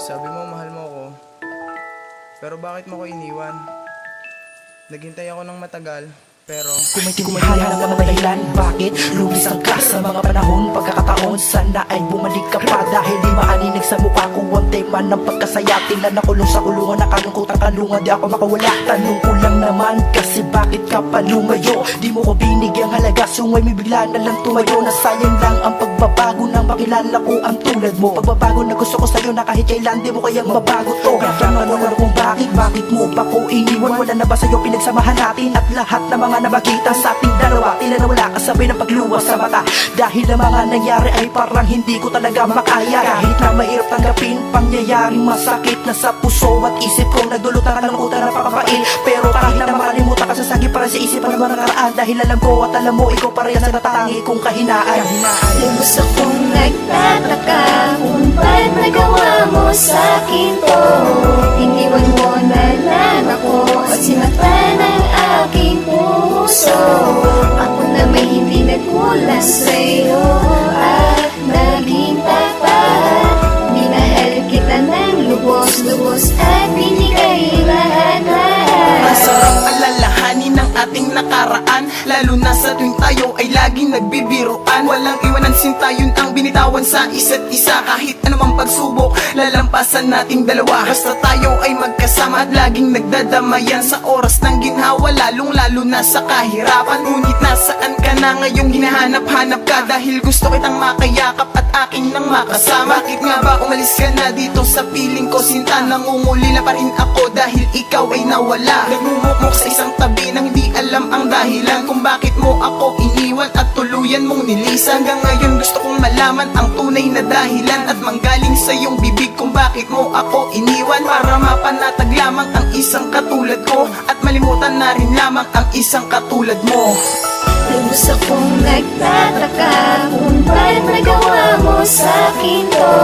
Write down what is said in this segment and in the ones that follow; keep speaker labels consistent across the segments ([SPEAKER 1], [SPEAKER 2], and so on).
[SPEAKER 1] Sabi mo mahal mo ako, pero bakit mo ko iniwan? Naghintay ako ng matagal, pero
[SPEAKER 2] Kumaintindihan ng mga dahilan bakit lumisan ka sa mga panahon, pagkakataon. Sana ay bumalik ka pa dahil di maaninig sa mukha ko ang tema ng pagkasaya. Tila nakulong sa kulungan, nakalungkot ang kanlungan, di ako makawala. Tanong ko lang naman kasi bakit ka pa lumayo? Di mo ko binigyang halaga, sungay may bigla na lang tumayo. Nasayang lang ang pagbabago nang makilala ko ang tulad mo. Pagbabago na gusto ko sa'yo na kahit kailan di mo kayang mabago to. Kaya tanong ko kung bakit mo ba ko iniwan? Wala na ba sa'yo pinagsamahan natin at lahat ng mga nabagita sa ating dalawa? Tila na wala kasabay ng pagluwa sa mata dahil ang mga nangyari ay parang hindi ko talaga makaya. Kahit na mahirap tanggapin, pangyayaring masakit na sa puso at isip ko. Nagdulot ng kalungkutan na pakakain, pero kahit na makalimutan ka sasagi para sa isip ang mga nakaraan. Dahil alam ko at alam mo, ikaw parehas sa natangi kong kahinaan.
[SPEAKER 3] Lubos akong nagtataka kung ba't nagawa mo sa'kin to. Iniwan mo na lang ako at sinaktan ang aking puso. Ako na may hindi nagkulang sa'yo at naging tapat. Minahal kita ng lubos-lubos at binigay lahat-lahat.
[SPEAKER 4] Masarap alalahanin ng ating nakaraan, lalo na sa tuwing tayo ay laging nagbibiruan. Walang iwanan sinta, yun ang binitawan sa isa't isa. Kahit anumang pagsubok, lalampasan nating dalawa. Basta tayo ay magkasama at laging nagdadamayan sa oras ng ginhawa, lalong lalo na sa kahirapan. Ngunit nasaan ka na ngayong hinahanap-hanap ka? Dahil gusto kitang makayakap at aking nang makasama. Bakit nga ba umalis ka na dito sa piling ko, sinta? Nangungulila pa rin ako dahil ikaw ay nawala. Nagmumukmok sa isang tabi nang hindi alam ang dahilan kung bakit mo ako iniwan at tuluyan mong nilisan. Hanggang ngayon gusto kong malaman ang tunay na dahilan at manggaling sa iyong bibig kung bakit mo ako iniwan. Para mapanatag lamang ang isang katulad ko at malimutan na rin lamang ang isang katulad mo.
[SPEAKER 3] Lubos akong nagtataka kung ba't nagawa mo sa'kin to.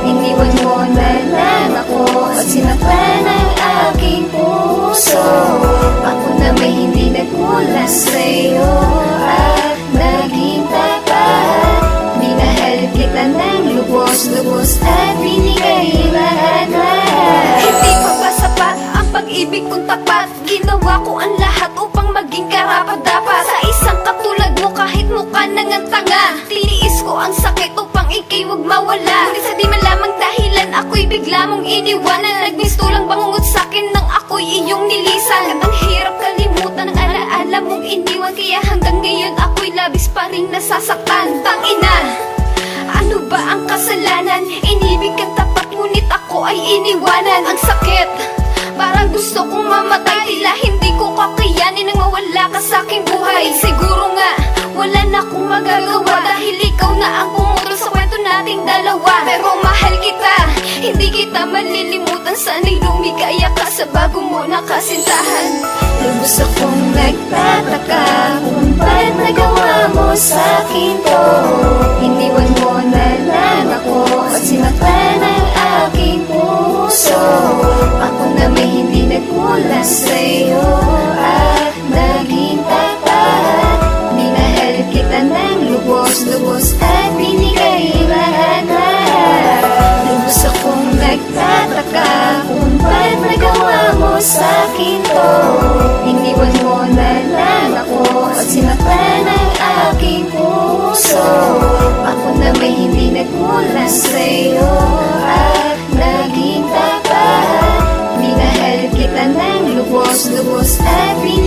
[SPEAKER 3] Iniwan mo na lang ako at sinaktan ang aking puso. Ako na may hindi nagkulang sa'yo at naging tapat. Minahal kita ng lubos-lubos at binigay lahat-lahat. Hindi pa ba sapat ang pag-ibig kong tapat? Ginawa ko ang lahat upang maging karapat-dapat sa isang katulad mo. Kahit mukha nang ang tanga, tiniis ko ang sakit upang ikay wag mawala. Ngunit sa di malamang dahilan, ako'y bigla mong iniwanan. Nagmistulang bangungot sa'kin nang ako'y iyong nilisan. At ang hirap kalimutan ang alaala mong iniwan, kaya hanggang ngayon ako'y labis pa rin nasasaktan. Tangina, ano ba ang kasalanan? Inibig kang tapat ngunit ako ay iniwanan. Ang sakit, parang gusto kong mamatay. Tila hindi ko kakayanin nang mawala ka sa aking buhay. Siguro nga, wala na akong magagawa dahil ikaw na ang pumutol sa kwento nating dalawa. Pero mahal kita, hindi kita malilimutan. Sana'y lumigaya ka sa bago mo na kasintahan. Lubos akong nagtataka kung ba't nagawa mo sa'kin to. Iniwan mo na lang ako at sinaktan ang aking puso. Ako na may hindi nagkulang sa'yo at naging tapat. Minahal kita ng lubos-lubos at binigay lahat-lahat. Lubos akong nagtataka kung ba't nagawa mo sa'kin to. Iniwan mo na lang ako at sinaktan ang aking puso. Ako na may hindi nagkulang sa'yo at naging tapat. Minahal kita ng lubos-lubos at binigay